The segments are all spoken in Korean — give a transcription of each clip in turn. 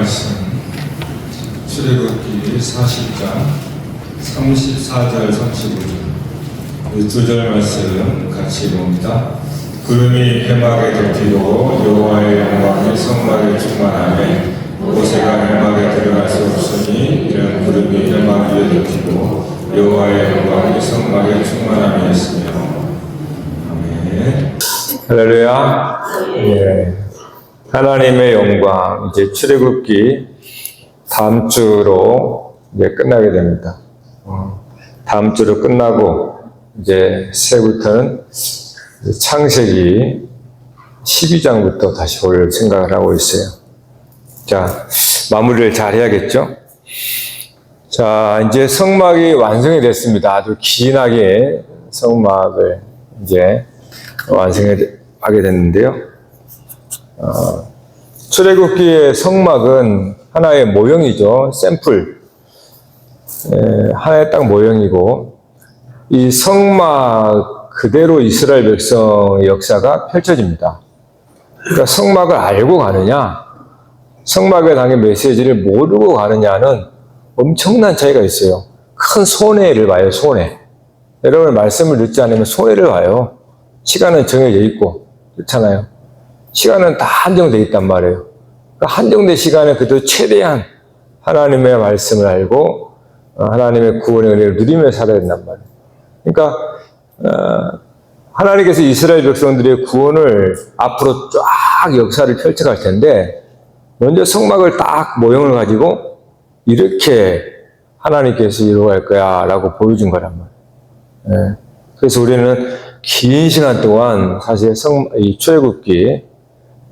말씀 출애굽기 40장 34절 35절 이 두 절 말씀 같이 봅니다. 구름이 해막에 덮이고 여호와의 영광이 성막에 충만하매 모세가 해막에 들어갈 수 없으니 이는 구름이 해막 위에 덮이고 여호와의 영광이 성막에 충만함이었으며. 아멘. 할렐루야. 예. 하나님의 영광, 이제 출애굽기 다음 주로 이제 끝나게 됩니다. 다음 주로 끝나고 이제 새해부터는 창세기 12장부터 다시 올 생각을 하고 있어요. 자, 마무리를 잘 해야겠죠? 자, 이제 성막이 완성이 됐습니다. 아주 기나게 성막을 이제 완성하게 됐는데요. 출애굽기의 성막은 하나의 모형이죠. 샘플. 하나의 딱 모형이고, 이 성막 그대로 이스라엘 백성의 역사가 펼쳐집니다. 그러니까 성막을 알고 가느냐, 성막에 담긴 메시지를 모르고 가느냐는 엄청난 차이가 있어요. 큰 손해를 봐요, 손해. 여러분 말씀을 듣지 않으면 손해를 봐요. 시간은 정해져 있고, 그렇잖아요. 시간은 다 한정되어 있단 말이에요. 그러니까 한정된 시간에 그래도 최대한 하나님의 말씀을 알고 하나님의 구원의 은혜를 누리며 살아야 된단 말이에요. 그러니까 하나님께서 이스라엘 백성들의 구원을 앞으로 쫙 역사를 펼쳐갈 텐데 먼저 성막을 딱 모형을 가지고 이렇게 하나님께서 이루어갈 거야 라고 보여준 거란 말이에요. 그래서 우리는 긴 시간 동안 사실 이 출애굽기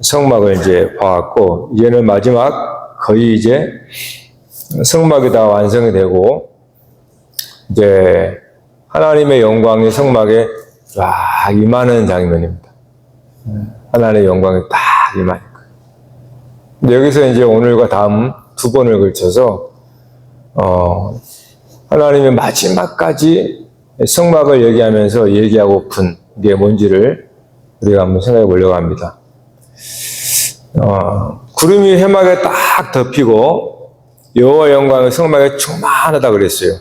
성막을 이제 봐왔고, 이제는 마지막 거의 이제 성막이 다 완성이 되고, 이제 하나님의 영광이 성막에 와 임하는 장면입니다. 하나님의 영광이 딱 임하는 거예요. 근데 여기서 이제 오늘과 다음 두 번을 걸쳐서 하나님의 마지막까지 성막을 얘기하면서 얘기하고픈 게 뭔지를 우리가 한번 생각해 보려고 합니다. 구름이 해막에 딱 덮이고 여호와 영광의 성막에 충만하다 그랬어요.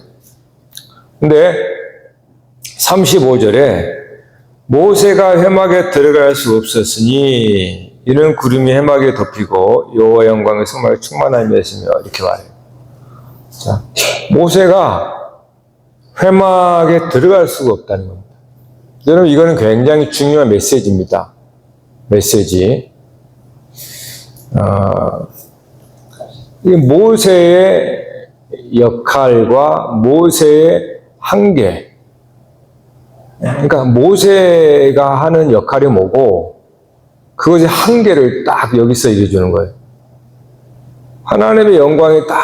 근데 35절에 모세가 해막에 들어갈 수 없었으니 이는 구름이 해막에 덮이고 여호와 영광의 성막에 충만함이었으며 이렇게 말해요. 자, 모세가 회막에 들어갈 수가 없다는 겁니다. 여러분 이거는 굉장히 중요한 메시지입니다. 메시지. 이 모세의 역할과 모세의 한계. 그러니까 모세가 하는 역할이 뭐고 그것의 한계를 딱 여기서 이루어주는 거예요. 하나님의 영광이 딱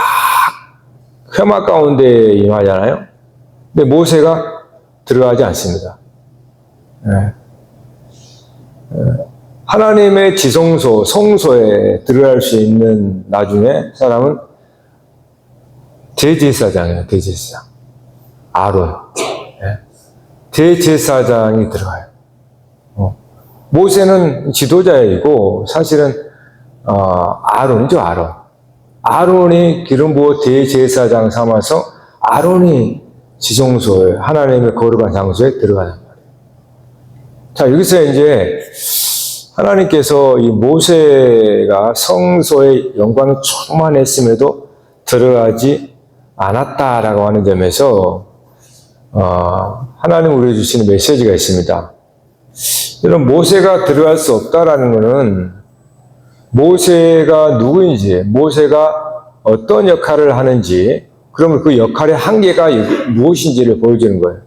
회막 가운데 임하잖아요. 근데 모세가 들어가지 않습니다. 하나님의 지성소, 성소에 들어갈 수 있는 나중에 사람은 대제사장이에요. 대제사장. 아론. 대제사장이 들어가요. 모세는 지도자이고 사실은 아론이죠. 아론. 아론이 기름 부어 대제사장 삼아서 아론이 지성소에 하나님의 거룩한 장소에 들어가는 말이에요. 자, 여기서 이제 하나님께서 이 모세가 성소의 영광이 충만했음에도 들어가지 않았다라고 하는 점에서 하나님 우리에게 주시는 메시지가 있습니다. 이런 모세가 들어갈 수 없다라는 것은 모세가 누구인지, 모세가 어떤 역할을 하는지, 그러면 그 역할의 한계가 무엇인지를 보여주는 거예요.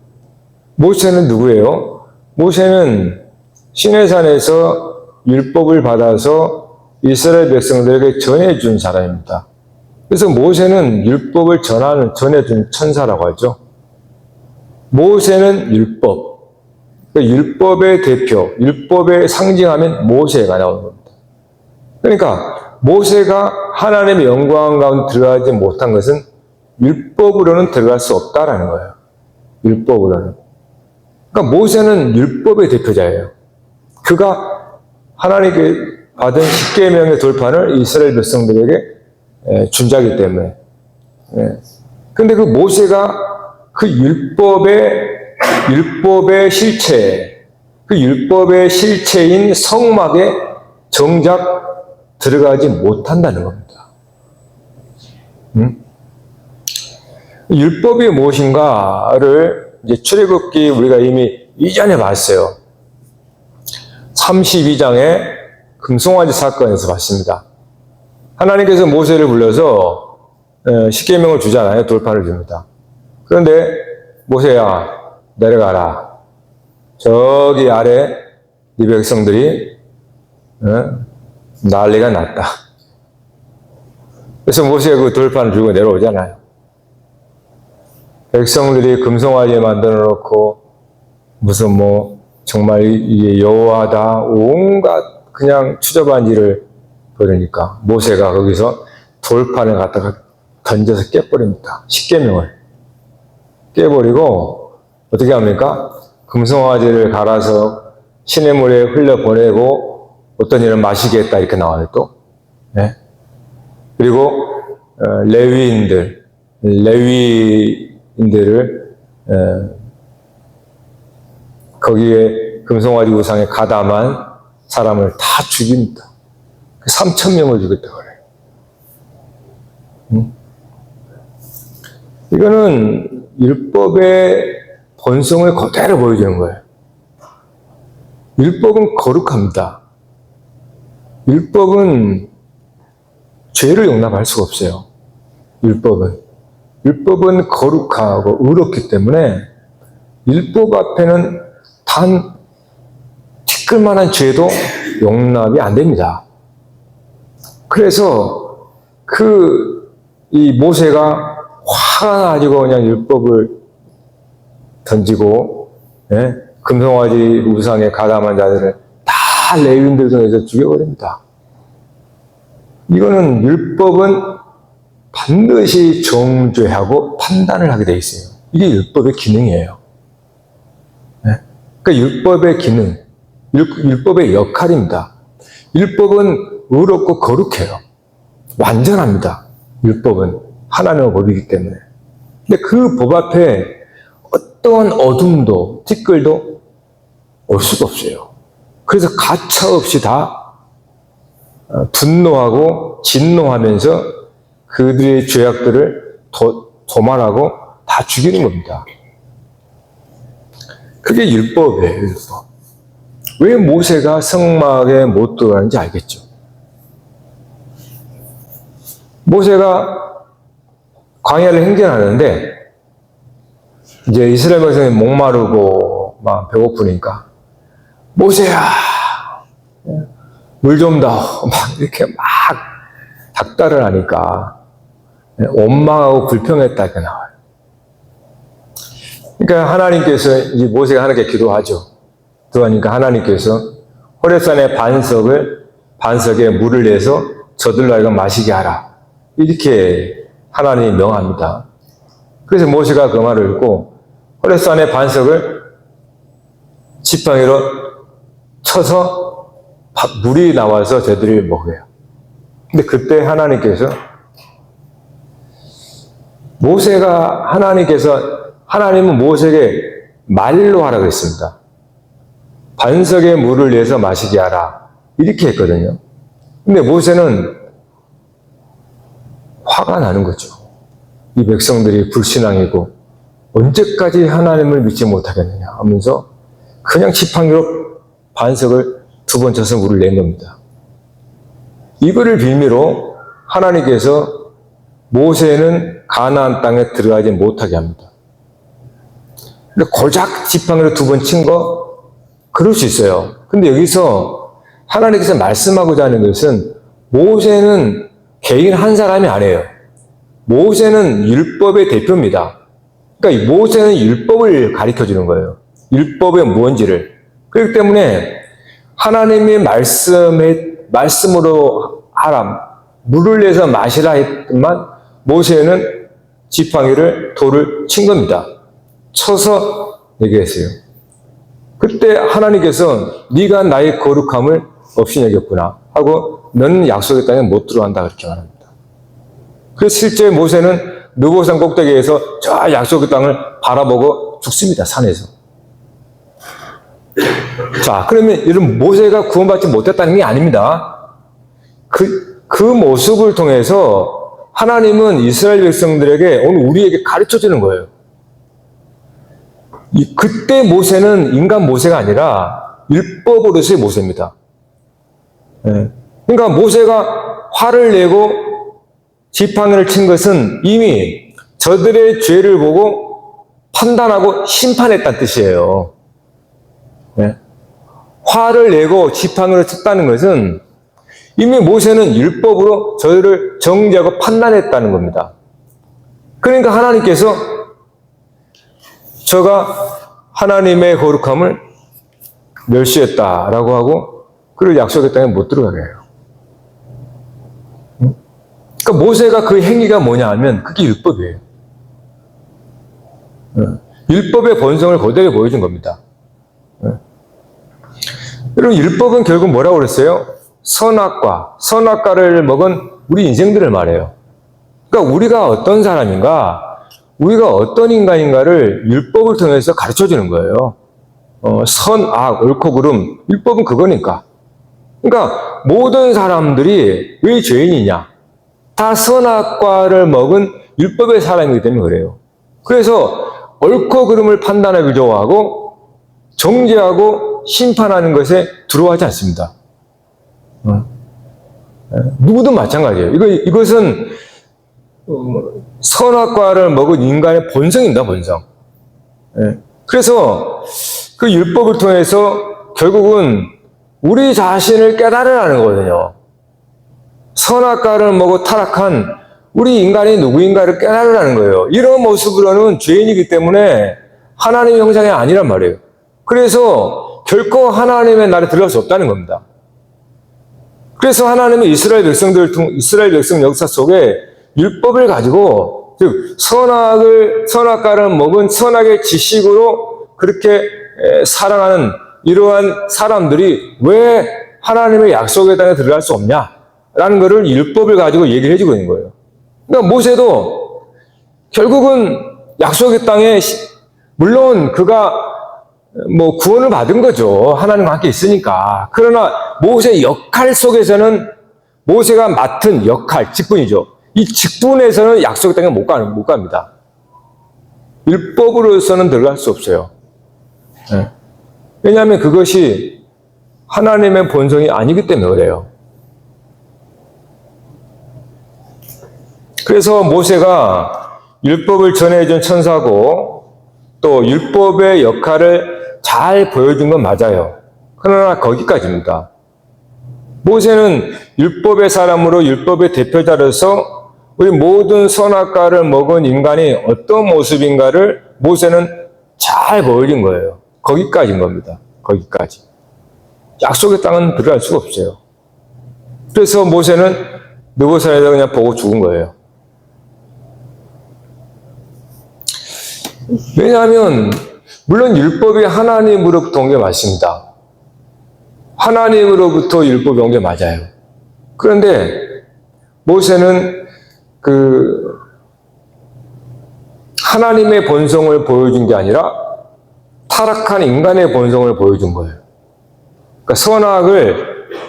모세는 누구예요? 모세는 시내산에서 율법을 받아서 이스라엘 백성들에게 전해준 사람입니다. 그래서 모세는 율법을 전해준 천사라고 하죠. 모세는 율법. 율법의 대표, 율법의 상징하면 모세가 나오는 겁니다. 그러니까 모세가 하나님의 영광 가운데 들어가지 못한 것은 율법으로는 들어갈 수 없다라는 거예요. 율법으로는. 그러니까 모세는 율법의 대표자예요. 그가 하나님께 받은 십계명의 돌판을 이스라엘 백성들에게 준자기 때문에. 근데 그 모세가 그 율법의 실체, 그 율법의 실체인 성막에 정작 들어가지 못한다는 겁니다. 율법이 무엇인가를 이제 출애굽기 우리가 이미 이전에 봤어요. 32장의 금송아지 사건에서 봤습니다. 하나님께서 모세를 불러서 십계명을 주잖아요. 돌판을 줍니다. 그런데 모세야 내려가라. 저기 아래 네 백성들이 난리가 났다. 그래서 모세가 그 돌판을 들고 내려오잖아요. 백성들이 금송아지 만들어 놓고 무슨 정말 이게 여호와다 온갖 그냥 추저반지를 그러니까 모세가 거기서 돌판을 갖다가 던져서 깨버립니다. 십계명을 깨버리고 어떻게 합니까? 금송아지를 갈아서 시냇물에 흘려보내고 어떤 일을 마시겠다 이렇게 나와요 또. 네. 그리고 레위인들을 거기에 금송아지 우상에 가담한 사람을 다 죽입니다. 3,000명을 죽였다고 그래요. 이거는 율법의 본성을 그대로 보여주는 거예요. 율법은 거룩합니다. 율법은 죄를 용납할 수가 없어요. 율법은 거룩하고 의롭기 때문에 율법 앞에는 단 티끌만한 죄도 용납이 안 됩니다. 그래서 이 모세가 화가 나가지고 그냥 율법을 던지고, 금송아지 우상에 가담한 자들을 다 레위인들 중에서 죽여버립니다. 이거는 율법은 반드시 정죄하고 판단을 하게 돼 있어요. 이게 율법의 기능이에요. 그러니까 율법의 기능, 율법의 역할입니다. 율법은 의롭고 거룩해요. 완전합니다. 율법은 하나님의 법이기 때문에. 근데 그 법 앞에 어떤 어둠도 티끌도 올 수가 없어요. 그래서 가차없이 다 분노하고 진노하면서 그들의 죄악들을 도말하고 다 죽이는 겁니다. 그게 율법이에요, 율법. 왜 모세가 성막에 못 들어가는지 알겠죠? 모세가 광야를 행진하는데 이제 이스라엘 백성이 목마르고 막 배고프니까 모세야 물 좀 다오 막 이렇게 막 닥달을 하니까 원망하고 불평했다 이렇게 나와요. 그러니까 하나님께서 이제 모세가 하나님께 기도하죠. 그러니까 하나님께서 호렙산의 반석에 물을 내서 저들로 하여금 마시게 하라. 이렇게 하나님이 명합니다. 그래서 모세가 그 말을 읽고 호렙산의 반석을 지팡이로 쳐서 물이 나와서 저들이 먹어요. 근데 그때 하나님께서 하나님은 모세에게 말로 하라고 했습니다. 반석에 물을 내서 마시게 하라. 이렇게 했거든요. 근데 모세는 화가 나는 거죠. 이 백성들이 불신앙이고 언제까지 하나님을 믿지 못하겠느냐 하면서 그냥 지팡이로 반석을 2번 쳐서 물을 낸 겁니다. 이거를 빌미로 하나님께서 모세는 가나안 땅에 들어가지 못하게 합니다. 근데 고작 지팡이로 2번 친 거 그럴 수 있어요. 근데 여기서 하나님께서 말씀하고자 하는 것은 모세는 개인 한 사람이 아니에요. 모세는 율법의 대표입니다. 그러니까 모세는 율법을 가르쳐 주는 거예요. 율법의 뭔지를. 그렇기 때문에 하나님의 말씀으로 하라, 물을 내서 마시라 했지만 모세는 지팡이를 돌을 친 겁니다. 쳐서 얘기했어요. 그때 하나님께서 네가 나의 거룩함을 없이 여겼구나 하고 너는 약속의 땅에 못 들어간다 그렇게 말합니다. 그래서 실제 모세는 느보산 꼭대기에서 저 약속의 땅을 바라보고 죽습니다. 산에서. 자, 그러면 이런 모세가 구원받지 못했다는 게 아닙니다. 그 모습을 통해서 하나님은 이스라엘 백성들에게 오늘 우리에게 가르쳐 주는 거예요. 그때 모세는 인간 모세가 아니라 율법으로서의 모세입니다. 그러니까 모세가 화를 내고 지팡이를 친 것은 이미 저들의 죄를 보고 판단하고 심판했다는 뜻이에요. 화를 내고 지팡이를 쳤다는 것은 이미 모세는 율법으로 저들을 정죄하고 판단했다는 겁니다. 그러니까 하나님께서 저가 하나님의 거룩함을 멸시했다라고 하고 그를 약속의 땅에 못 들어가게 해요. 그러니까 모세가 그 행위가 뭐냐 하면 그게 율법이에요. 율법의 본성을 그대로 보여준 겁니다. 여러분, 율법은 결국 뭐라고 그랬어요? 선악과를 먹은 우리 인생들을 말해요. 그러니까 우리가 어떤 사람인가, 우리가 어떤 인간인가를 율법을 통해서 가르쳐 주는 거예요. 선악, 옳고 그름, 율법은 그거니까. 그러니까 모든 사람들이 왜 죄인이냐? 다 선악과를 먹은 율법의 사람이기 때문에 그래요. 그래서 옳고 그름을 판단하기 좋아하고 정죄하고 심판하는 것에 두려워하지 않습니다. 누구도 마찬가지예요. 이것은 선악과를 먹은 인간의 본성입니다, 본성. 그래서 그 율법을 통해서 결국은 우리 자신을 깨달으라는 거거든요. 선악과를 먹고 타락한 우리 인간이 누구인가를 깨달으라는 거예요. 이런 모습으로는 죄인이기 때문에 하나님의 형상이 아니란 말이에요. 그래서 결코 하나님의 나라에 들어갈 수 없다는 겁니다. 그래서 하나님은 이스라엘 백성 역사 속에 율법을 가지고, 즉, 선악과를 먹은 선악의 지식으로 그렇게 사랑하는 이러한 사람들이 왜 하나님의 약속의 땅에 들어갈 수 없냐라는 것을 율법을 가지고 얘기를 해주고 있는 거예요. 그러니까 모세도 결국은 약속의 땅에, 물론 그가 구원을 받은 거죠. 하나님과 함께 있으니까. 그러나 모세의 역할 속에서는 모세가 맡은 역할, 직분이죠. 이 직분에서는 약속의 땅에 못 갑니다. 율법으로서는 들어갈 수 없어요. 왜냐하면 그것이 하나님의 본성이 아니기 때문에 그래요. 그래서 모세가 율법을 전해준 천사고 또 율법의 역할을 잘 보여준 건 맞아요. 그러나 거기까지입니다. 모세는 율법의 사람으로 율법의 대표자로서 우리 모든 선악과를 먹은 인간이 어떤 모습인가를 모세는 잘 보여준 거예요. 거기까지인 겁니다. 거기까지. 약속의 땅은 들어갈 수가 없어요. 그래서 모세는 느보산에서 그냥 보고 죽은 거예요. 왜냐하면 물론 율법이 하나님으로부터 온 게 맞습니다. 하나님으로부터 율법이 온 게 맞아요. 그런데 모세는 하나님의 본성을 보여준 게 아니라 타락한 인간의 본성을 보여준 거예요. 그러니까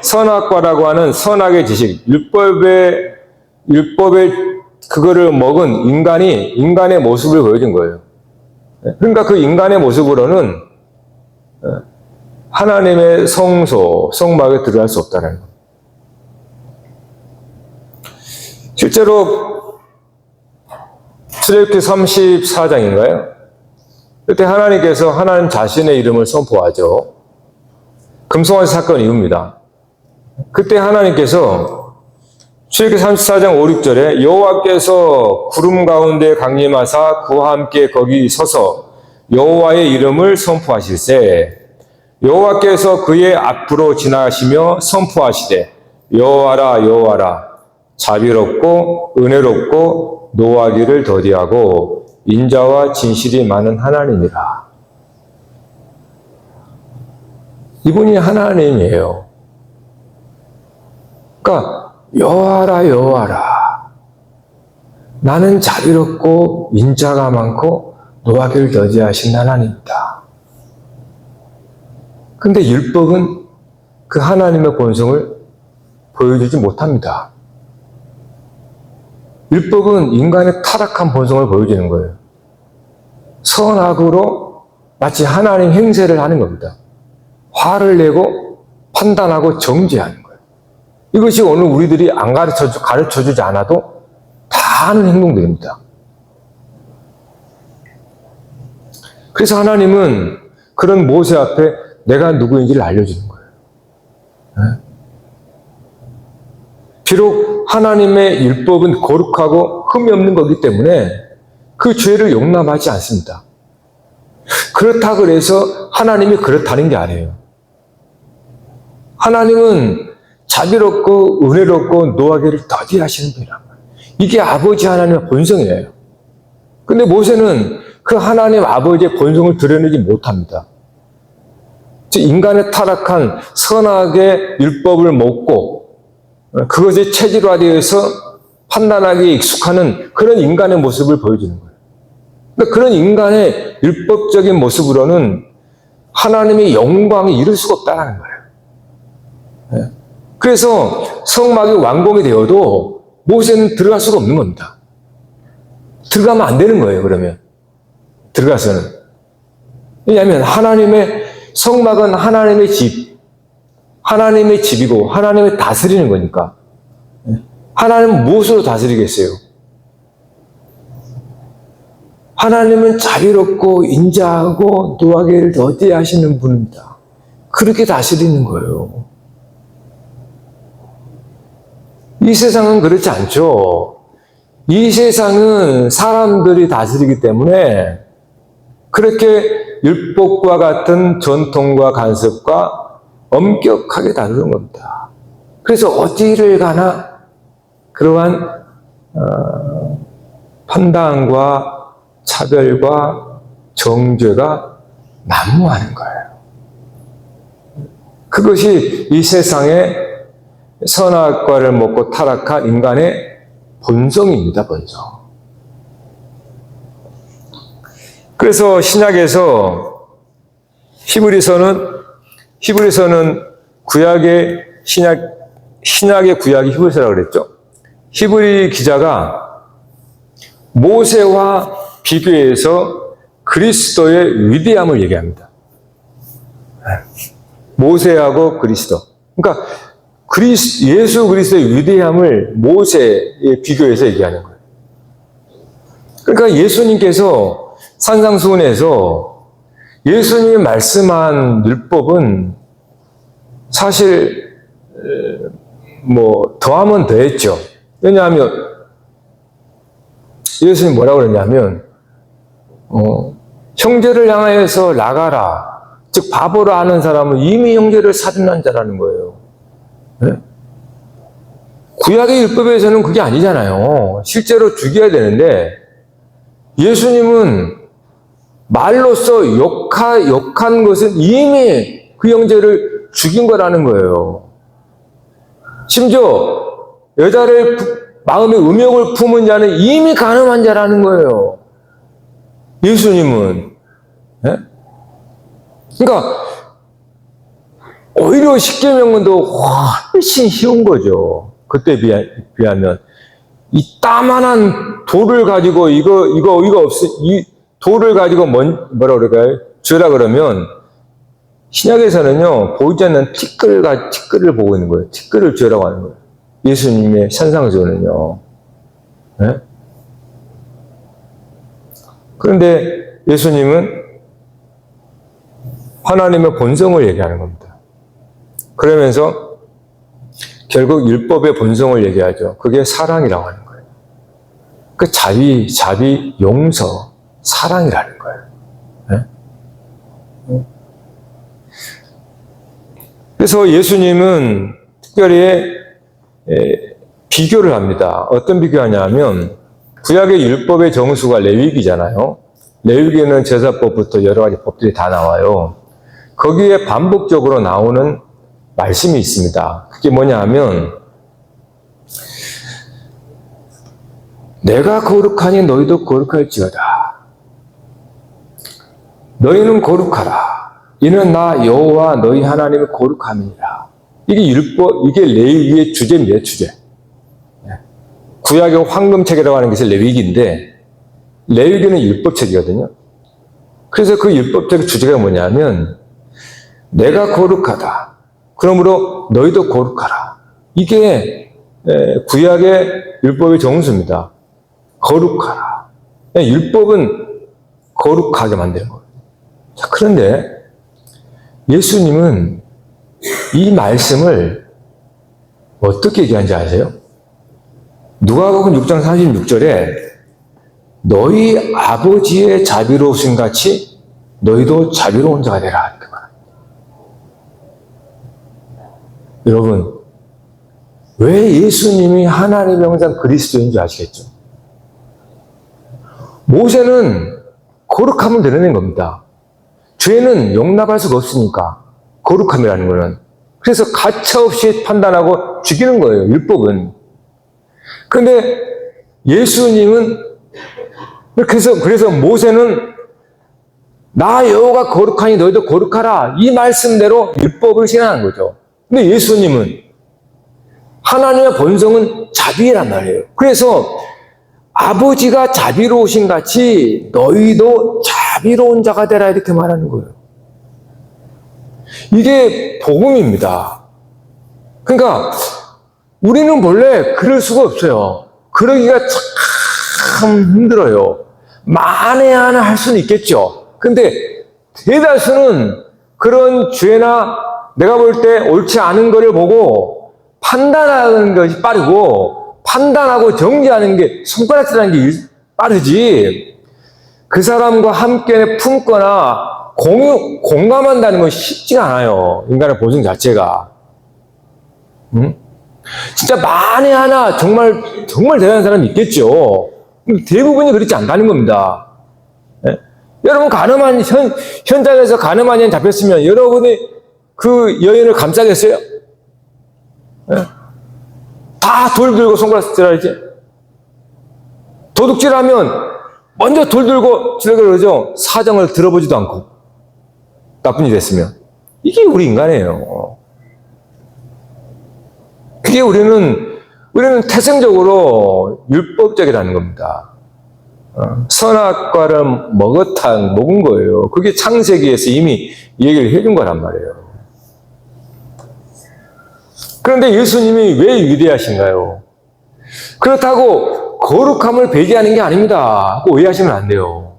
선악과라고 하는 선악의 지식, 율법의 그거를 먹은 인간의 모습을 보여준 거예요. 그러니까 그 인간의 모습으로는 하나님의 성막에 들어갈 수 없다는 거예요. 실제로 출애굽기 34장인가요? 그때 하나님께서 하나님 자신의 이름을 선포하죠. 금송아지 사건 이후입니다. 그때 하나님께서 출애굽기 34장 5, 6절에 여호와께서 구름 가운데 강림하사 그와 함께 거기 서서 여호와의 이름을 선포하실세 여호와께서 그의 앞으로 지나가시며 선포하시되 여호와라 여호와라 자비롭고 은혜롭고 노하기를 더디하고 인자와 진실이 많은 하나님이라. 이분이 하나님이에요. 그러니까 여호와라 여호와라 나는 자비롭고 인자가 많고 노하기를 더디하신 하나님이다. 근데 율법은 그 하나님의 본성을 보여주지 못합니다. 율법은 인간의 타락한 본성을 보여주는 거예요. 선악으로 마치 하나님 행세를 하는 겁니다. 화를 내고 판단하고 정죄하는 거예요. 이것이 오늘 우리들이 안 가르쳐주지 않아도 다 하는 행동들입니다. 그래서 하나님은 그런 모세 앞에 내가 누구인지를 알려주는 거예요. 비록 하나님의 율법은 거룩하고 흠이 없는 거기 때문에 그 죄를 용납하지 않습니다. 그렇다고 해서 하나님이 그렇다는 게 아니에요. 하나님은 자비롭고 은혜롭고 노하기를 더디하시는 분이란 말이에요. 이게 아버지 하나님의 본성이에요. 근데 모세는 그 하나님 아버지의 본성을 드러내지 못합니다. 즉 인간의 타락한 선악의 율법을 먹고 그것에 체질화되어서 판단하기에 익숙하는 그런 인간의 모습을 보여주는 거예요. 그러니까 그런 인간의 율법적인 모습으로는 하나님의 영광이 이룰 수가 없다는 거예요. 그래서 성막이 완공이 되어도 모세는 들어갈 수가 없는 겁니다. 들어가면 안 되는 거예요, 그러면. 들어가서는. 왜냐하면 하나님의 성막은 하나님의 하나님의 집이고 하나님이 다스리는 거니까. 하나님은 무엇으로 다스리겠어요? 하나님은 자비롭고 인자하고 노하기를 더디하시는 분입니다. 그렇게 다스리는 거예요. 이 세상은 그렇지 않죠. 이 세상은 사람들이 다스리기 때문에 그렇게 율법과 같은 전통과 간섭과 엄격하게 다루는 겁니다. 그래서 어디를 가나 그러한 판단과 차별과 정죄가 난무하는 거예요. 그것이 이 세상의 선악과를 먹고 타락한 인간의 본성입니다, 본성. 그래서 신약에서 히브리서는 구약의 신약의 구약이 히브리서라고 그랬죠. 히브리 기자가 모세와 비교해서 그리스도의 위대함을 얘기합니다. 모세하고 그리스도. 그러니까 예수 그리스도의 위대함을 모세에 비교해서 얘기하는 거예요. 그러니까 예수님께서 산상수훈에서 예수님이 말씀한 율법은 사실 더하면 더했죠. 왜냐하면 예수님이 뭐라고 그러냐면 형제를 향하여서 나가라. 즉 바보라 하는 사람은 이미 형제를 살인한 자라는 거예요. 네? 구약의 율법에서는 그게 아니잖아요. 실제로 죽여야 되는데 예수님은 말로써 욕한 것은 이미 그 형제를 죽인 거라는 거예요. 심지어 여자를 마음에 음욕을 품은 자는 이미 간음한 자라는 거예요. 예수님은. 네? 그러니까 오히려 십계명은 더 훨씬 쉬운 거죠. 그때 비하면 이 따만한 돌을 가지고 이 돌을 가지고 뭐라 그럴까요? 죄라 그러면 신약에서는요 보이지 않는 티끌을 보고 있는 거예요. 티끌을 죄라고 하는 거예요. 예수님의 산상수훈은요. 네? 그런데 예수님은 하나님의 본성을 얘기하는 겁니다. 그러면서 결국 율법의 본성을 얘기하죠. 그게 사랑이라고 하는 거예요. 그 자비, 용서, 사랑이라는 거예요. 네? 그래서 예수님은 특별히 비교를 합니다. 어떤 비교하냐면 구약의 율법의 정수가 레위기잖아요. 레위기는 제사법부터 여러 가지 법들이 다 나와요. 거기에 반복적으로 나오는 말씀이 있습니다. 그게 뭐냐 하면 내가 거룩하니 너희도 거룩할지어다. 너희는 거룩하라. 이는 나 여호와 너희 하나님의 거룩함이니라. 이게 율법, 이게 레위기의 주제입니다. 주제. 구약의 황금책이라고 하는 것이 레위기인데 레위기는 율법책이거든요. 그래서 그 율법책의 주제가 뭐냐면 내가 거룩하다. 그러므로 너희도 거룩하라. 이게 구약의 율법의 정수입니다. 거룩하라. 율법은 거룩하게 만드는 거예요. 자, 그런데 예수님은 이 말씀을 어떻게 얘기하는지 아세요? 누가복음 6장 36절에 너희 아버지의 자비로우신 같이 너희도 자비로운 자가 되라. 이렇게 말합니다. 여러분, 왜 예수님이 하나님의 형상 그리스도인지 아시겠죠? 모세는 거룩함을 드러낸 겁니다. 죄는 용납할 수가 없으니까 거룩함이라는 거는. 그래서 가차없이 판단하고 죽이는 거예요. 율법은. 그런데 예수님은 그래서 모세는 나 여호와가 거룩하니 너희도 거룩하라. 이 말씀대로 율법을 실행한 거죠. 근데 예수님은 하나님의 본성은 자비란 말이에요. 그래서 아버지가 자비로우신 같이 너희도 자비로운 자가 되라 이렇게 말하는 거예요. 이게 복음입니다. 그러니까 우리는 본래 그럴 수가 없어요. 그러기가 참 힘들어요. 만에 하나 할 수는 있겠죠. 근데 대다수는 그런 죄나 내가 볼 때 옳지 않은 거를 보고 판단하는 것이 빠르고 판단하고 정지하는 게 손가락질하는 게 빠르지. 그 사람과 함께 품거나 공감한다는 건 쉽지가 않아요. 인간의 본성 자체가. 진짜 만에 하나 정말 대단한 사람이 있겠죠. 대부분이 그렇지 않다는 겁니다. 예? 여러분 현장에서 가늠한 여인 잡혔으면 여러분이 그 여인을 감싸겠어요? 예? 다 돌 들고 손가락질하지. 도둑질하면 먼저 돌 들고 지르고 그러죠. 사정을 들어보지도 않고 나쁜 일이 됐으면. 이게 우리 인간이에요. 그게 우리는 태생적으로 율법적이라는 겁니다. 선악과를 먹은 거예요. 그게 창세기에서 이미 얘기를 해준 거란 말이에요. 그런데 예수님이 왜 위대하신가요? 그렇다고 거룩함을 폐기하는 게 아닙니다. 오해하시면 안 돼요.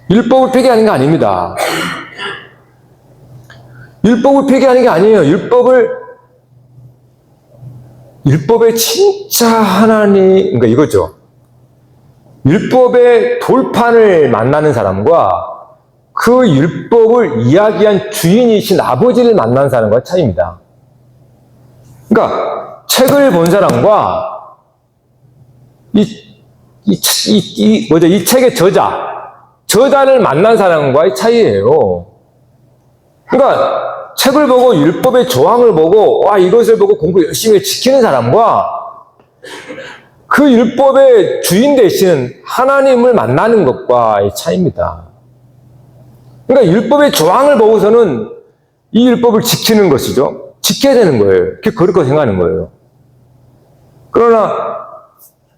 율법을 폐기하는 게 아닙니다. 율법을 폐기하는 게 아니에요. 율법의 진짜 하나님, 그러니까 이거죠. 율법의 돌판을 만나는 사람과 그 율법을 이야기한 주인이신 아버지를 만나는 사람과 차이입니다. 그러니까 책을 본 사람과 이 책의 저자를 만난 사람과의 차이예요. 그러니까 책을 보고 율법의 조항을 보고 이것을 보고 공부 열심히 지키는 사람과 그 율법의 주인 되시는 하나님을 만나는 것과의 차이입니다. 그러니까 율법의 조항을 보고서는 이 율법을 지키는 것이죠. 지켜야 되는 거예요. 그게 거룩하게 생각하는 거예요. 그러나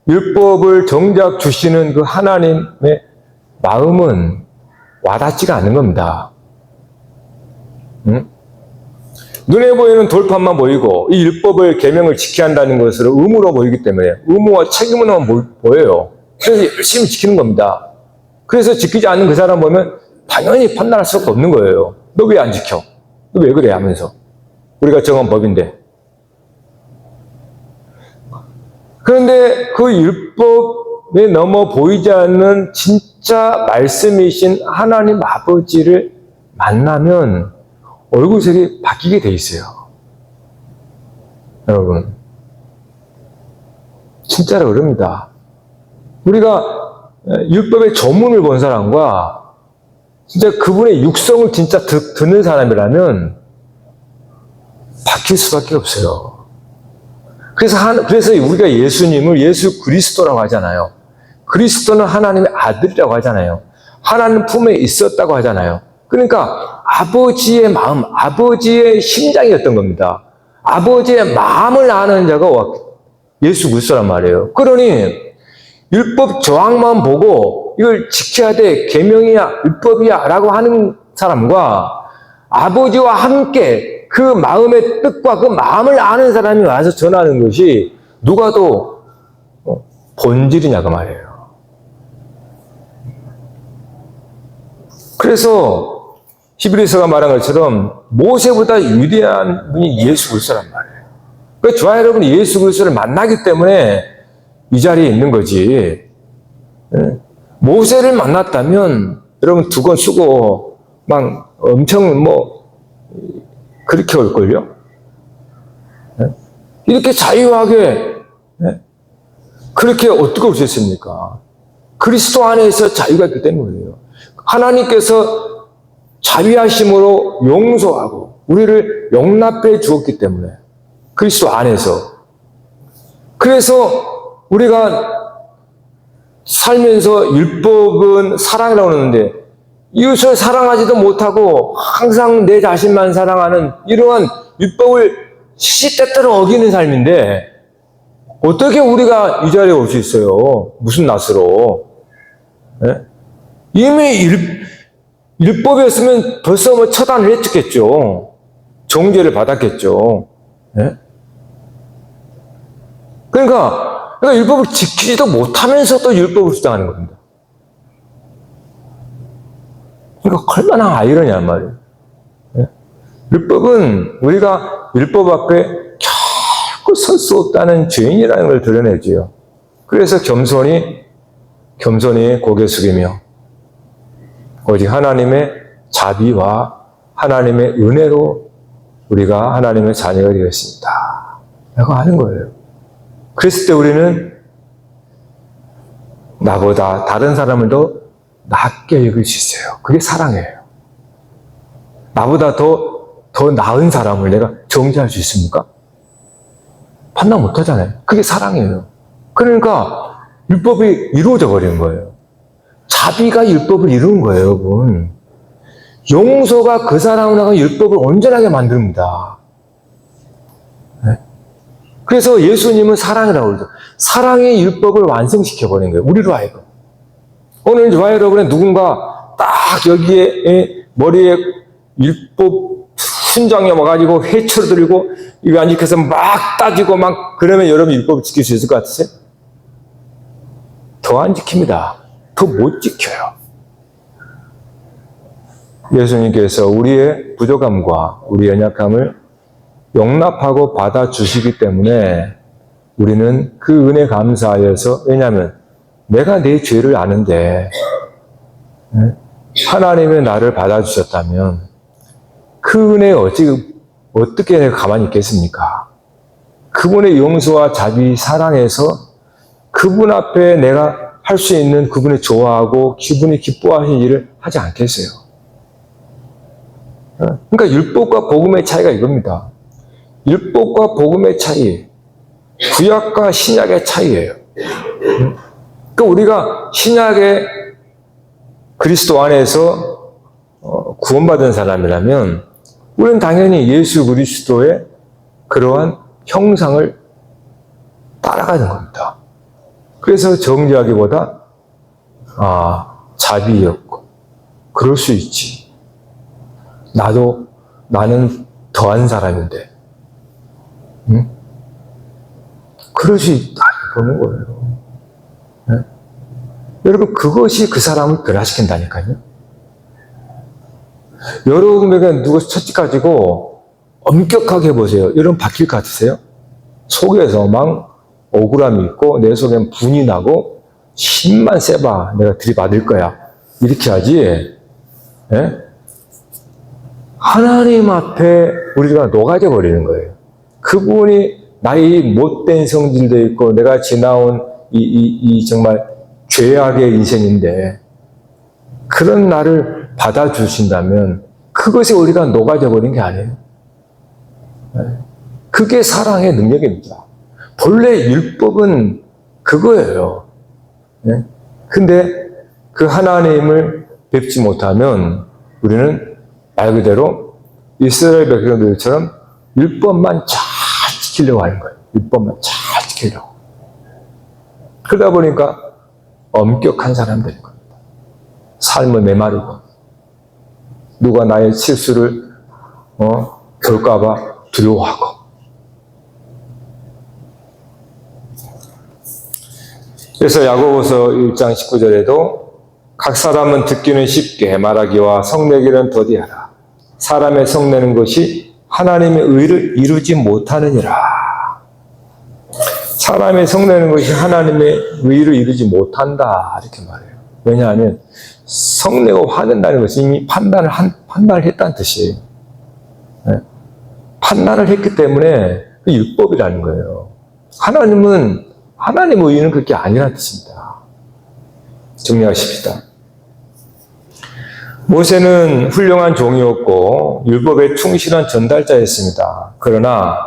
율법을 정작 주시는 그 하나님의 마음은 와닿지가 않는 겁니다. 눈에 보이는 돌판만 보이고 이 율법을 계명을 지켜야 한다는 것으로 의무로 보이기 때문에 의무와 책임으로만 보여요. 그래서 열심히 지키는 겁니다. 그래서 지키지 않는 그 사람 보면 당연히 판단할 수가 없는 거예요. 너 왜 안 지켜? 너 왜 그래? 하면서. 우리가 정한 법인데. 그런데 그 율법에 넘어 보이지 않는 진짜 말씀이신 하나님 아버지를 만나면 얼굴색이 바뀌게 돼 있어요. 여러분. 진짜로 그럽니다. 우리가 율법의 조문을 본 사람과 진짜 그분의 육성을 진짜 듣는 사람이라면 바뀔 수밖에 없어요. 그래서 우리가 예수님을 예수 그리스도라고 하잖아요. 그리스도는 하나님의 아들이라고 하잖아요. 하나님 품에 있었다고 하잖아요. 그러니까 아버지의 마음, 아버지의 심장이었던 겁니다. 아버지의 마음을 아는 자가 예수 그리스도란 말이에요. 그러니 율법 조항만 보고 이걸 지켜야 돼, 계명이야, 율법이야 라고 하는 사람과 아버지와 함께 그 마음의 뜻과 그 마음을 아는 사람이 와서 전하는 것이 누가 더 본질이냐 그 말이에요. 그래서 히브리서가 말한 것처럼 모세보다 위대한 분이 예수 그리스도란 말이에요. 그러니까 저와 여러분이 예수 그리스도를 만나기 때문에 이 자리에 있는 거지. 모세를 만났다면 여러분 두 권 쓰고 막 엄청 그렇게 올걸요? 이렇게 자유하게 그렇게 어떻게 올 수 있습니까? 그리스도 안에서 자유가 있기 때문이에요. 하나님께서 자비하심으로 용서하고 우리를 용납해 주었기 때문에 그리스도 안에서. 그래서 우리가 살면서 율법은 사랑이라고 하는데 이웃을 사랑하지도 못하고 항상 내 자신만 사랑하는 이러한 율법을 시시때때로 어기는 삶인데 어떻게 우리가 이 자리에 올 수 있어요? 무슨 낯으로? 네? 이미 율법이었으면 벌써 처단을 했겠죠. 정죄를 받았겠죠. 네? 그러니까 율법을 지키지도 못하면서 또 율법을 주장하는 겁니다. 그러니까 얼마나 아이러니한 말이에요. 네? 율법은 우리가 율법 앞에 결코 설 수 없다는 죄인이라는 걸 드러내지요. 그래서 겸손히 고개 숙이며 오직 하나님의 자비와 하나님의 은혜로 우리가 하나님의 자녀가 되었습니다. 라고 하는 거예요. 그랬을 때 우리는 나보다 다른 사람을 더 낮게 여길 수 있어요. 그게 사랑이에요. 나보다 더 나은 사람을 내가 정죄할 수 있습니까? 판단 못 하잖아요. 그게 사랑이에요. 그러니까 율법이 이루어져 버린 거예요. 자비가 율법을 이룬 거예요, 여러분. 용서가 그 사람하고 율법을 온전하게 만듭니다. 네? 그래서 예수님은 사랑이라고 그러죠. 사랑이 율법을 완성시켜버린 거예요. 우리로 하여금. 오늘 저와 여러분의 누군가 딱 여기에 머리에 율법 훈장에 와가지고 회초를 들고 이거 안 지켜서 막 따지고 막 그러면 여러분 율법을 지킬 수 있을 것 같으세요? 더 안 지킵니다. 더 못 지켜요. 예수님께서 우리의 부족함과 우리의 연약함을 용납하고 받아주시기 때문에 우리는 그 은혜 감사하여서, 왜냐하면 내가 내 죄를 아는데 하나님의 나를 받아주셨다면 그 은혜에 어떻게 내가 가만히 있겠습니까? 그분의 용서와 자비, 사랑에서 그분 앞에 내가 할 수 있는 그분의 좋아하고 기분이 기뻐하시는 일을 하지 않겠어요? 그러니까 율법과 복음의 차이가 이겁니다. 율법과 복음의 차이, 구약과 신약의 차이예요. 그러니까 우리가 신약의 그리스도 안에서 구원받은 사람이라면 우리는 당연히 예수 그리스도의 그러한 형상을 따라가는 겁니다. 그래서 정죄하기보다 자비였고 그럴 수 있지. 나는 더한 사람인데 응? 그럴 수 있다 보는 거예요. 네? 여러분 그것이 그 사람을 변화시킨다니까요. 여러분에게 누구 채찍 가지고 엄격하게 보세요. 여러분 바뀔 것 같으세요? 속에서 막 억울함이 있고 내 속엔 분이 나고 힘만 세봐 내가 들이받을 거야 이렇게 하지. 네? 하나님 앞에 우리가 녹아져 버리는 거예요. 그분이 나의 못된 성질도 있고 내가 지나온 이 정말 죄악의 인생인데 그런 나를 받아주신다면 그것이 우리가 녹아져 버린 게 아니에요. 그게 사랑의 능력입니다. 본래 율법은 그거예요. 네? 근데 그 하나님을 뵙지 못하면 우리는 말 그대로 이스라엘 백성들처럼 율법만 잘 지키려고 하는 거예요. 율법만 잘 지키려고. 그러다 보니까 엄격한 사람들인 겁니다. 삶은 메마르고 누가 나의 실수를 볼까봐 두려워하고. 그래서 야고보서 1장 19절에도 각 사람은 듣기는 쉽게 말하기와 성내기는 더디하라. 사람의 성내는 것이 하나님의 의를 이루지 못하느니라. 사람의 성내는 것이 하나님의 의를 이루지 못한다. 이렇게 말해요. 왜냐하면 성내고 화낸다는 것은 이미 판단을 했다는 뜻이에요. 네. 판단을 했기 때문에 그 율법이라는 거예요. 하나님의 의는 그렇게 아니라는 뜻입니다. 정리하십시다. 모세는 훌륭한 종이었고 율법에 충실한 전달자였습니다. 그러나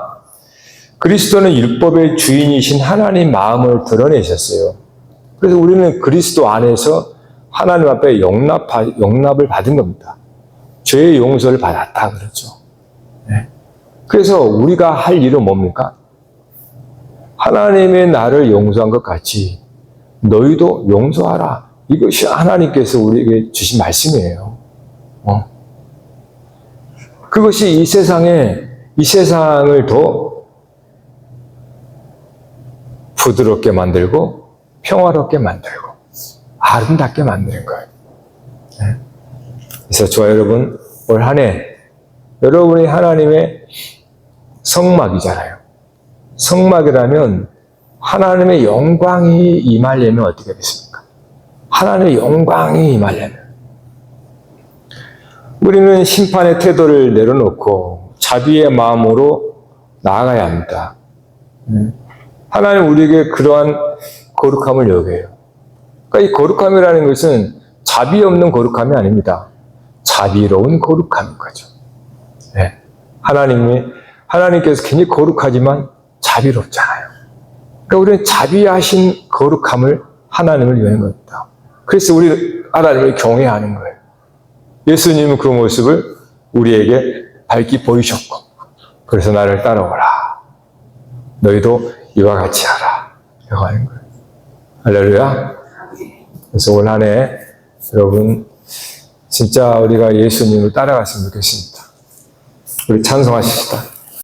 그리스도는 율법의 주인이신 하나님 마음을 드러내셨어요. 그래서 우리는 그리스도 안에서 하나님 앞에 용납을 받은 겁니다. 죄의 용서를 받았다 그러죠. 네. 그래서 우리가 할 일은 뭡니까? 하나님의 나를 용서한 것 같이 너희도 용서하라. 이것이 하나님께서 우리에게 주신 말씀이에요. 그것이 이 세상을 더 부드럽게 만들고 평화롭게 만들고 아름답게 만드는 거예요. 네. 그래서 저와 여러분 올 한 해 여러분이 하나님의 성막이잖아요. 성막이라면 하나님의 영광이 임하려면 어떻게 되겠습니까? 하나님의 영광이 임하려면 우리는 심판의 태도를 내려놓고 자비의 마음으로 나아가야 합니다. 하나님 우리에게 그러한 거룩함을 요구해요. 그러니까 이 거룩함이라는 것은 자비 없는 거룩함이 아닙니다. 자비로운 거룩함인 거죠. 네. 하나님께서 굉장히 거룩하지만 자비롭잖아요. 그러니까 우리는 자비하신 거룩함을 하나님을 위한 겁니다. 그래서 우리 하나님을 경외하는 거예요. 예수님은 그 모습을 우리에게 밝히 보이셨고, 그래서 나를 따라오라. 너희도 이와 같이 하라. 라고 하는 거예요. 할렐루야. 그래서 올 한 해 여러분 진짜 우리가 예수님을 따라갔으면 좋겠습니다. 우리 찬송하십시다.